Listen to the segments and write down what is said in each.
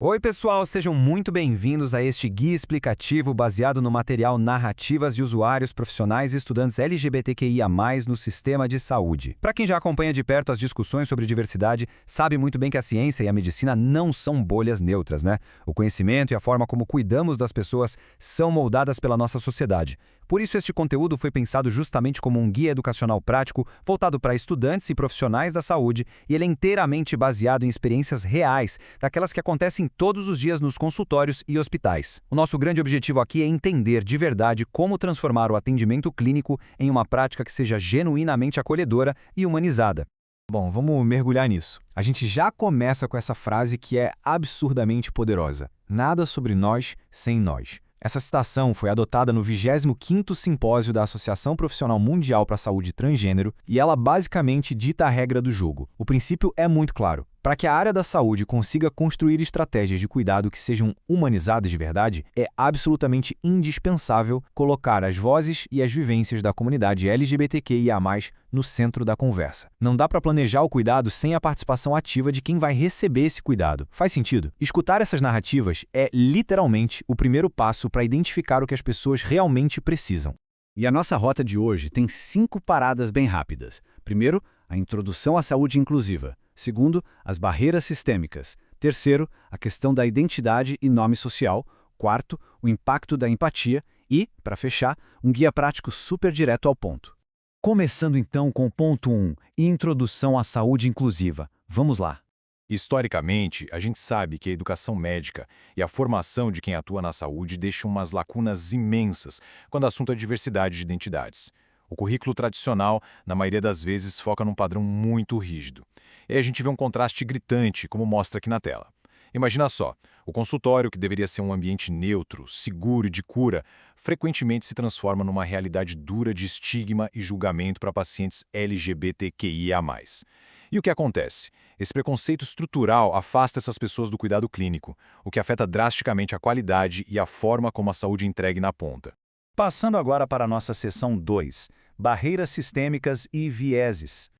Oi, pessoal, sejam muito bem-vindos a este guia explicativo baseado no material Narrativas de Usuários Profissionais e Estudantes LGBTQIA+, no Sistema de Saúde. Para quem já acompanha de perto as discussões sobre diversidade, sabe muito bem que a ciência e a medicina não são bolhas neutras, né? O conhecimento e a forma como cuidamos das pessoas são moldadas pela nossa sociedade. Por isso, este conteúdo foi pensado justamente como um guia educacional prático voltado para estudantes e profissionais da saúde, e ele é inteiramente baseado em experiências reais, daquelas que acontecem todos os dias nos consultórios e hospitais. O nosso grande objetivo aqui é entender de verdade como transformar o atendimento clínico em uma prática que seja genuinamente acolhedora e humanizada. Bom, vamos mergulhar nisso. A gente já começa com essa frase que é absurdamente poderosa. Nada sobre nós sem nós. Essa citação foi adotada no 25º Simpósio da Associação Profissional Mundial para a Saúde Transgênero e ela basicamente dita a regra do jogo. O princípio é muito claro. Para que a área da saúde consiga construir estratégias de cuidado que sejam humanizadas de verdade, é absolutamente indispensável colocar as vozes e as vivências da comunidade LGBTQIA+, no centro da conversa. Não dá para planejar o cuidado sem a participação ativa de quem vai receber esse cuidado. Faz sentido? Escutar essas narrativas é literalmente o primeiro passo para identificar o que as pessoas realmente precisam. E a nossa rota de hoje tem 5 paradas bem rápidas. Primeiro, a introdução à saúde inclusiva. Segundo, as barreiras sistêmicas. Terceiro, a questão da identidade e nome social. Quarto, o impacto da empatia. E, para fechar, um guia prático super direto ao ponto. Começando então com o ponto 1, introdução à saúde inclusiva. Vamos lá. Historicamente, a gente sabe que a educação médica e a formação de quem atua na saúde deixam umas lacunas imensas quando o assunto é diversidade de identidades. O currículo tradicional, na maioria das vezes, foca num padrão muito rígido. E aí a gente vê um contraste gritante, como mostra aqui na tela. Imagina só, o consultório, que deveria ser um ambiente neutro, seguro e de cura, frequentemente se transforma numa realidade dura de estigma e julgamento para pacientes LGBTQIA+. E o que acontece? Esse preconceito estrutural afasta essas pessoas do cuidado clínico, o que afeta drasticamente a qualidade e a forma como a saúde é entregue na ponta. Passando agora para a nossa seção 2, barreiras sistêmicas e vieses.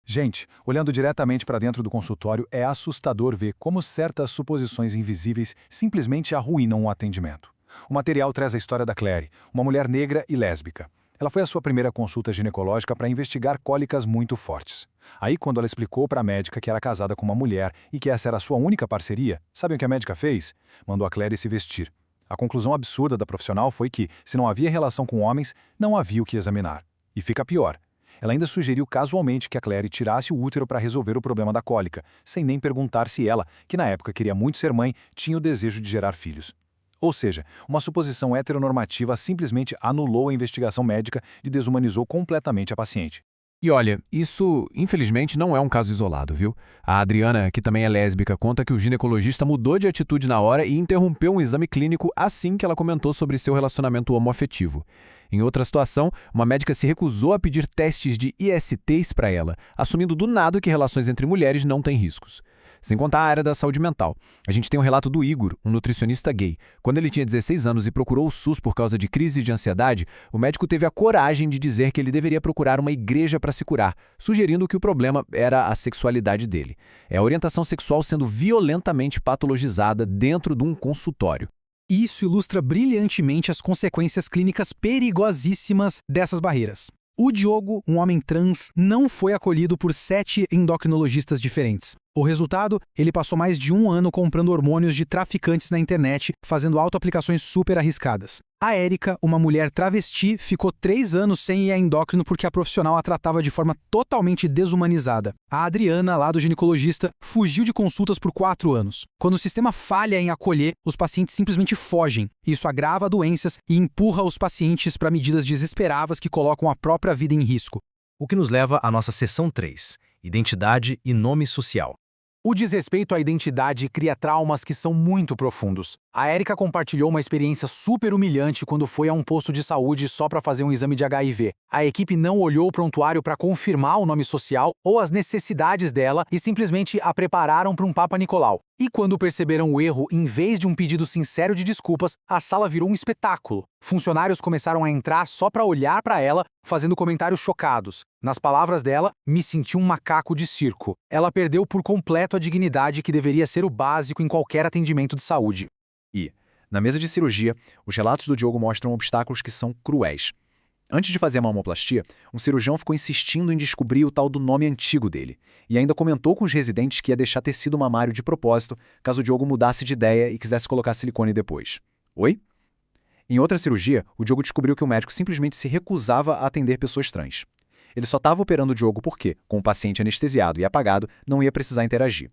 Gente, olhando diretamente para dentro do consultório, é assustador ver como certas suposições invisíveis simplesmente arruinam o atendimento. O material traz a história da Claire, uma mulher negra e lésbica. Ela foi à sua primeira consulta ginecológica para investigar cólicas muito fortes. Aí, quando ela explicou para a médica que era casada com uma mulher e que essa era a sua única parceria, sabem o que a médica fez? Mandou a Claire se vestir. A conclusão absurda da profissional foi que, se não havia relação com homens, não havia o que examinar. E fica pior. Ela ainda sugeriu casualmente que a Claire tirasse o útero para resolver o problema da cólica, sem nem perguntar se ela, que na época queria muito ser mãe, tinha o desejo de gerar filhos. Ou seja, uma suposição heteronormativa simplesmente anulou a investigação médica e desumanizou completamente a paciente. E olha, isso infelizmente não é um caso isolado, viu? A Adriana, que também é lésbica, conta que o ginecologista mudou de atitude na hora e interrompeu um exame clínico assim que ela comentou sobre seu relacionamento homoafetivo. Em outra situação, uma médica se recusou a pedir testes de ISTs para ela, assumindo do nada que relações entre mulheres não têm riscos. Sem contar a área da saúde mental. A gente tem um relato do Igor, um nutricionista gay. Quando ele tinha 16 anos e procurou o SUS por causa de crises de ansiedade, o médico teve a coragem de dizer que ele deveria procurar uma igreja para se curar, sugerindo que o problema era a sexualidade dele. É a orientação sexual sendo violentamente patologizada dentro de um consultório. Isso ilustra brilhantemente as consequências clínicas perigosíssimas dessas barreiras. O Diogo, um homem trans, não foi acolhido por 7 endocrinologistas diferentes. O resultado? Ele passou mais de 1 ano comprando hormônios de traficantes na internet, fazendo autoaplicações super arriscadas. A Érica, uma mulher travesti, ficou 3 anos sem ir a endócrino porque a profissional a tratava de forma totalmente desumanizada. A Adriana, lá do ginecologista, fugiu de consultas por 4 anos. Quando o sistema falha em acolher, os pacientes simplesmente fogem. Isso agrava doenças e empurra os pacientes para medidas desesperadas que colocam a própria vida em risco. O que nos leva à nossa seção 3, identidade e nome social. O desrespeito à identidade cria traumas que são muito profundos. A Érica compartilhou uma experiência super humilhante quando foi a um posto de saúde só para fazer um exame de HIV. A equipe não olhou o prontuário para confirmar o nome social ou as necessidades dela e simplesmente a prepararam para um Papa Nicolau. E quando perceberam o erro, em vez de um pedido sincero de desculpas, a sala virou um espetáculo. Funcionários começaram a entrar só para olhar para ela, fazendo comentários chocados. Nas palavras dela, me senti um macaco de circo. Ela perdeu por completo a dignidade que deveria ser o básico em qualquer atendimento de saúde. E, na mesa de cirurgia, os relatos do Diogo mostram obstáculos que são cruéis. Antes de fazer a mamoplastia, um cirurgião ficou insistindo em descobrir o tal do nome antigo dele, e ainda comentou com os residentes que ia deixar tecido mamário de propósito caso o Diogo mudasse de ideia e quisesse colocar silicone depois. Oi? Em outra cirurgia, o Diogo descobriu que o médico simplesmente se recusava a atender pessoas trans. Ele só estava operando o Diogo porque, com o paciente anestesiado e apagado, não ia precisar interagir.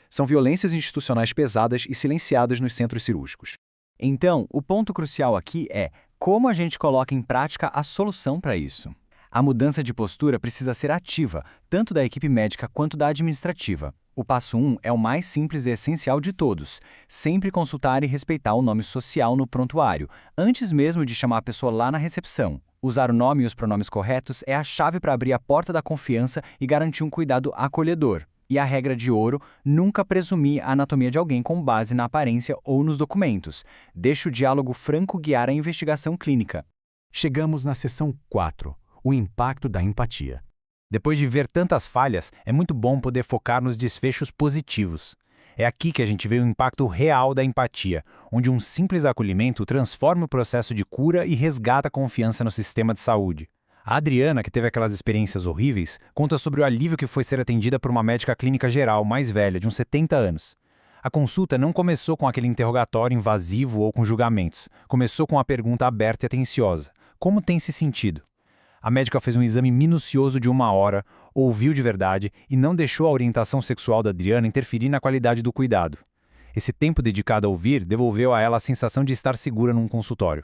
São violências institucionais pesadas e silenciadas nos centros cirúrgicos. Então, o ponto crucial aqui é como a gente coloca em prática a solução para isso. A mudança de postura precisa ser ativa, tanto da equipe médica quanto da administrativa. O passo 1 é o mais simples e essencial de todos. Sempre consultar e respeitar o nome social no prontuário, antes mesmo de chamar a pessoa lá na recepção. Usar o nome e os pronomes corretos é a chave para abrir a porta da confiança e garantir um cuidado acolhedor. E a regra de ouro, nunca presumir a anatomia de alguém com base na aparência ou nos documentos. Deixe o diálogo franco guiar a investigação clínica. Chegamos na seção 4, o impacto da empatia. Depois de ver tantas falhas, é muito bom poder focar nos desfechos positivos. É aqui que a gente vê o impacto real da empatia, onde um simples acolhimento transforma o processo de cura e resgata a confiança no sistema de saúde. A Adriana, que teve aquelas experiências horríveis, conta sobre o alívio que foi ser atendida por uma médica clínica geral mais velha, de uns 70 anos. A consulta não começou com aquele interrogatório invasivo ou com julgamentos. Começou com a pergunta aberta e atenciosa. Como tem se sentido? A médica fez um exame minucioso de 1 hora, ouviu de verdade e não deixou a orientação sexual da Adriana interferir na qualidade do cuidado. Esse tempo dedicado a ouvir devolveu a ela a sensação de estar segura num consultório.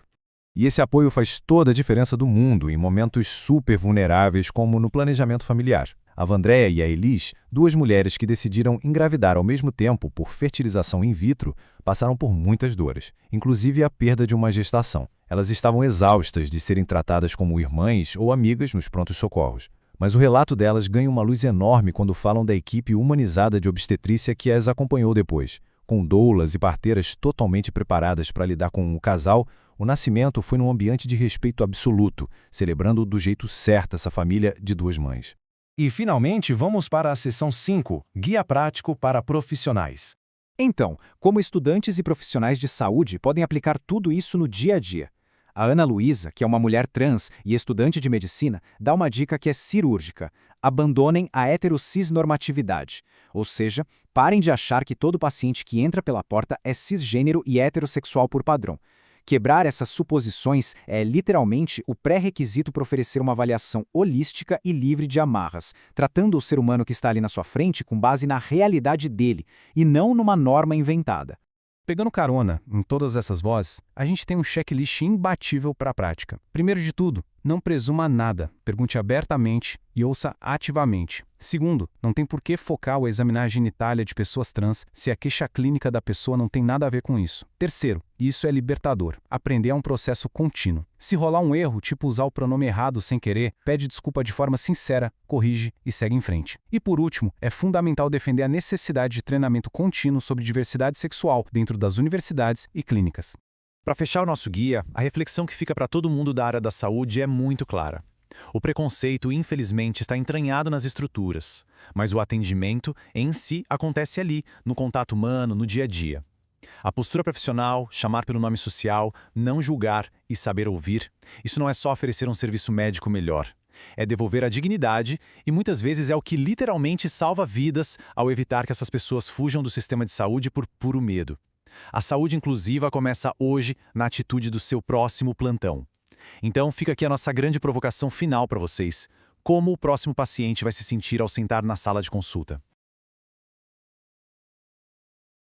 E esse apoio faz toda a diferença do mundo em momentos super vulneráveis como no planejamento familiar. A Vandréia e a Elis, duas mulheres que decidiram engravidar ao mesmo tempo por fertilização in vitro, passaram por muitas dores, inclusive a perda de uma gestação. Elas estavam exaustas de serem tratadas como irmãs ou amigas nos prontos-socorros. Mas o relato delas ganha uma luz enorme quando falam da equipe humanizada de obstetrícia que as acompanhou depois. Com doulas e parteiras totalmente preparadas para lidar com o casal, o nascimento foi num ambiente de respeito absoluto, celebrando do jeito certo essa família de duas mães. E, finalmente, vamos para a seção 5, Guia Prático para Profissionais. Então, como estudantes e profissionais de saúde podem aplicar tudo isso no dia a dia? A Ana Luísa, que é uma mulher trans e estudante de medicina, dá uma dica que é cirúrgica. Abandonem a heterocisnormatividade, ou seja, parem de achar que todo paciente que entra pela porta é cisgênero e heterossexual por padrão. Quebrar essas suposições é literalmente o pré-requisito para oferecer uma avaliação holística e livre de amarras, tratando o ser humano que está ali na sua frente com base na realidade dele, e não numa norma inventada. Pegando carona em todas essas vozes, a gente tem um checklist imbatível para a prática. Primeiro de tudo, não presuma nada, pergunte abertamente e ouça ativamente. Segundo, não tem por que focar ou examinar a genitália de pessoas trans se a queixa clínica da pessoa não tem nada a ver com isso. Terceiro, e isso é libertador, aprender é um processo contínuo. Se rolar um erro, tipo usar o pronome errado sem querer, pede desculpa de forma sincera, corrige e segue em frente. E por último, é fundamental defender a necessidade de treinamento contínuo sobre diversidade sexual dentro das universidades e clínicas. Para fechar o nosso guia, a reflexão que fica para todo mundo da área da saúde é muito clara. O preconceito, infelizmente, está entranhado nas estruturas, mas o atendimento, em si, acontece ali, no contato humano, no dia a dia. A postura profissional, chamar pelo nome social, não julgar e saber ouvir, isso não é só oferecer um serviço médico melhor. É devolver a dignidade e muitas vezes é o que literalmente salva vidas ao evitar que essas pessoas fujam do sistema de saúde por puro medo. A saúde inclusiva começa hoje na atitude do seu próximo plantão. Então fica aqui a nossa grande provocação final para vocês. Como o próximo paciente vai se sentir ao sentar na sala de consulta?